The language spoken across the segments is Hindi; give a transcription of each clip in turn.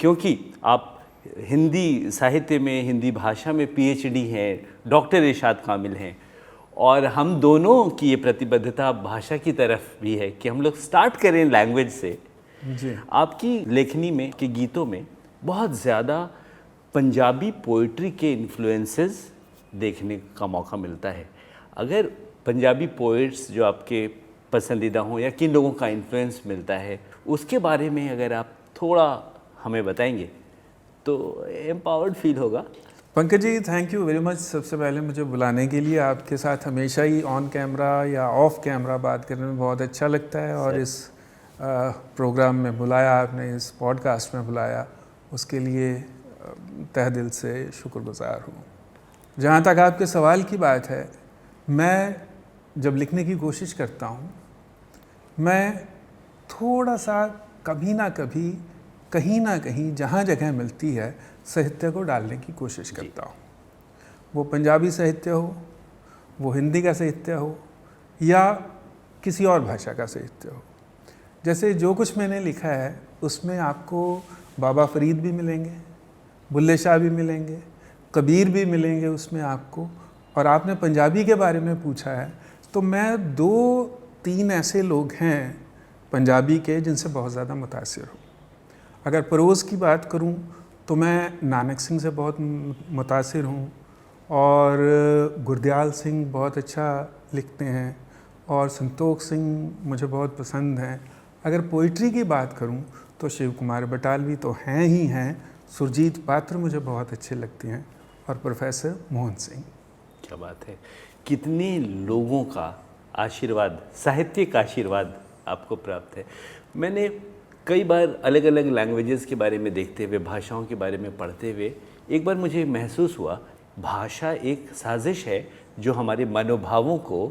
क्योंकि आप हिंदी साहित्य में, हिंदी भाषा में पीएचडी हैं, डॉक्टर इरशाद कामिल हैं, और हम दोनों की ये प्रतिबद्धता भाषा की तरफ भी है कि हम लोग स्टार्ट करें लैंग्वेज से। जी। आपकी लेखनी में, के गीतों में बहुत ज़्यादा पंजाबी पोइट्री के इन्फ्लुएंसेस देखने का मौका मिलता है। अगर पंजाबी पोइट्स जो आपके पसंदीदा हों या किन लोगों का इन्फ्लुएंस मिलता है, उसके बारे में अगर आप थोड़ा हमें बताएंगे तो एम्पावर्ड फील होगा। Pankaj ji, thank you very much सबसे पहले मुझे बुलाने के लिए। आपके साथ हमेशा ही ऑन कैमरा या ऑफ कैमरा बात करने में बहुत अच्छा लगता है, और इस प्रोग्राम में बुलाया आपने, इस पॉडकास्ट में बुलाया, उसके लिए तहे दिल से शुक्रगुजार हूँ। जहाँ तक आपके सवाल की बात है, मैं जब लिखने की कोशिश करता हूँ, मैं थोड़ा सा कभी ना कभी, कहीं ना कहीं जहाँ जगह मिलती है, साहित्य को डालने की कोशिश करता हूँ। वो पंजाबी साहित्य हो, वो हिंदी का साहित्य हो, या किसी और भाषा का साहित्य हो। जैसे जो कुछ मैंने लिखा है उसमें आपको बाबा फरीद भी मिलेंगे, बुल्ले शाह भी मिलेंगे, कबीर भी मिलेंगे उसमें आपको। और आपने पंजाबी के बारे में पूछा है, तो मैं 2-3 ऐसे लोग हैं पंजाबी के जिनसे बहुत ज़्यादा मुतासिर हूँ। अगर प्रोज़ की बात करूँ तो मैं नानक सिंह से बहुत मुतासिर हूँ, और गुरदयाल सिंह बहुत अच्छा लिखते हैं, और संतोख सिंह मुझे बहुत पसंद हैं। अगर पोइट्री की बात करूँ तो शिव कुमार बटालवी तो हैं ही हैं, सुरजीत पात्र मुझे बहुत अच्छे लगते हैं, और प्रोफेसर मोहन सिंह। क्या बात है! कितने लोगों का आशीर्वाद, साहित्यिक आशीर्वाद आपको प्राप्त है। मैंने कई बार अलग अलग लैंग्वेजेस के बारे में देखते हुए, भाषाओं के बारे में पढ़ते हुए, एक बार मुझे महसूस हुआ भाषा एक साजिश है जो हमारे मनोभावों को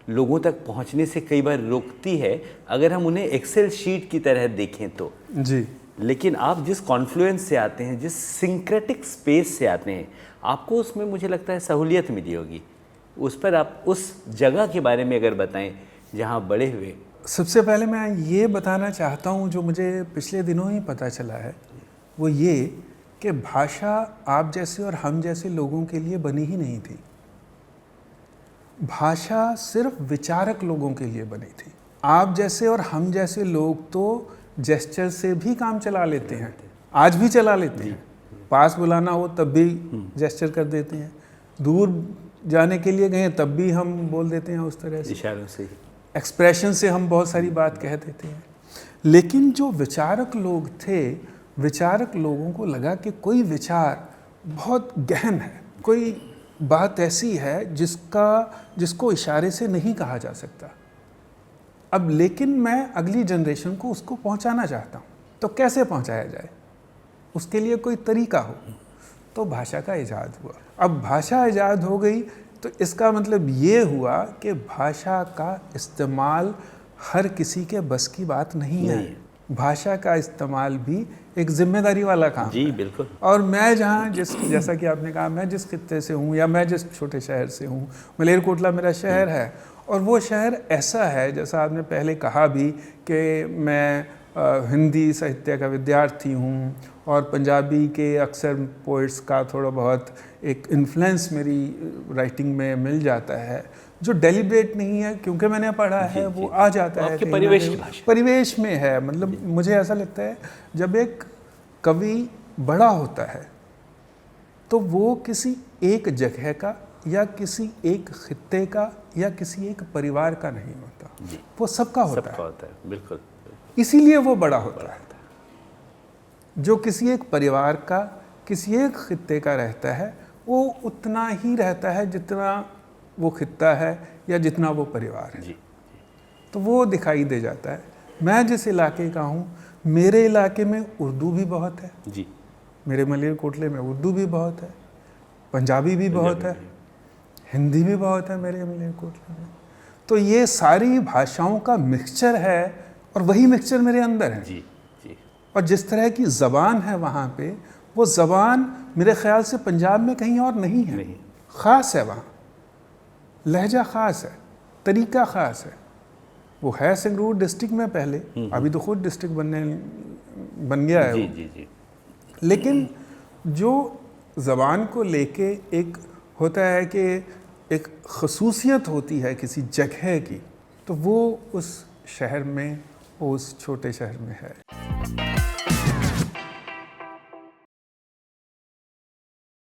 लोगों तक पहुंचने से कई बार रोकती है, अगर हम उन्हें एक्सेल शीट की तरह देखें तो। जी। लेकिन आप जिस कॉन्फ्लुएंस से आते हैं, जिस सिंक्रेटिक स्पेस से आते हैं, आपको उसमें मुझे लगता है सहूलियत मिली होगी। उस पर आप उस जगह के बारे में अगर बताएं जहां बड़े हुए। सबसे पहले मैं ये बताना चाहता हूँ, जो मुझे पिछले दिनों ही पता चला है, वो ये कि भाषा आप जैसे और हम जैसे लोगों के लिए बनी ही नहीं थी। भाषा सिर्फ विचारक लोगों के लिए बनी थी। आप जैसे और हम जैसे लोग तो जेस्चर से भी काम चला लेते हैं, आज भी चला लेते हैं। पास बुलाना हो तब भी जेस्चर कर देते हैं, दूर जाने के लिए गए तब भी हम बोल देते हैं उस तरह से, इशारों से, एक्सप्रेशन से हम बहुत सारी बात कह देते हैं। लेकिन जो विचारक लोग थे, विचारक लोगों को लगा कि कोई विचार बहुत गहन है, कोई बात ऐसी है जिसको इशारे से नहीं कहा जा सकता। अब लेकिन मैं अगली जनरेशन को उसको पहुंचाना चाहता हूं, तो कैसे पहुंचाया जाए, उसके लिए कोई तरीका हो, तो भाषा का इजाद हुआ। अब भाषा इजाद हो गई तो इसका मतलब ये हुआ कि भाषा का इस्तेमाल हर किसी के बस की बात नहीं है। भाषा का इस्तेमाल भी एक जिम्मेदारी वाला काम जी, है। बिल्कुल। और मैं जहाँ जैसा कि आपने कहा, मैं जिस खित्ते से हूँ या मैं जिस छोटे शहर से हूँ, मलेरकोटला मेरा शहर है, और वो शहर ऐसा है, जैसा आपने पहले कहा भी कि मैं हिंदी साहित्य का विद्यार्थी हूँ, और पंजाबी के अक्सर पोइट्स का थोड़ा बहुत एक इन्फ्लुएंस मेरी राइटिंग में मिल जाता है, जो डेलिब्रेट नहीं है, क्योंकि मैंने पढ़ा है, वो आ जाता है, परिवेश में है। मतलब मुझे ऐसा लगता है जब एक कवि बड़ा होता है तो वो किसी एक जगह का या किसी एक खित्ते का या किसी एक परिवार का नहीं होता, वो सबका होता है। बिल्कुल। इसीलिए वो बड़ा होता है। जो किसी एक परिवार का, किसी एक खित्ते का रहता है, वो उतना ही रहता है जितना वो खित्ता है या जितना वो परिवार है। तो वो दिखाई दे जाता है। मैं जिस इलाके का हूँ, मेरे इलाके में उर्दू भी बहुत है जी। मेरे मलेरकोटले में उर्दू भी बहुत है, पंजाबी भी बहुत है, हिंदी भी बहुत है मेरे मलेरकोटले में। तो ये सारी भाषाओं का मिक्सचर है, और वही मिक्सचर मेरे अंदर है। जी, जी। और जिस तरह की ज़बान है वहाँ पे, वो ज़बान मेरे ख्याल से पंजाब में कहीं और नहीं है। ख़ास है, वहाँ लहजा ख़ास है, तरीका ख़ास है। वो है संगरूर डिस्ट्रिक्ट में पहले, अभी तो खुद डिस्ट्रिक्ट बन गया है। जी, जी, जी। लेकिन जो ज़बान को लेके एक होता है कि एक खसूसियत होती है किसी जगह की, तो वो उस शहर में, उस छोटे शहर में है।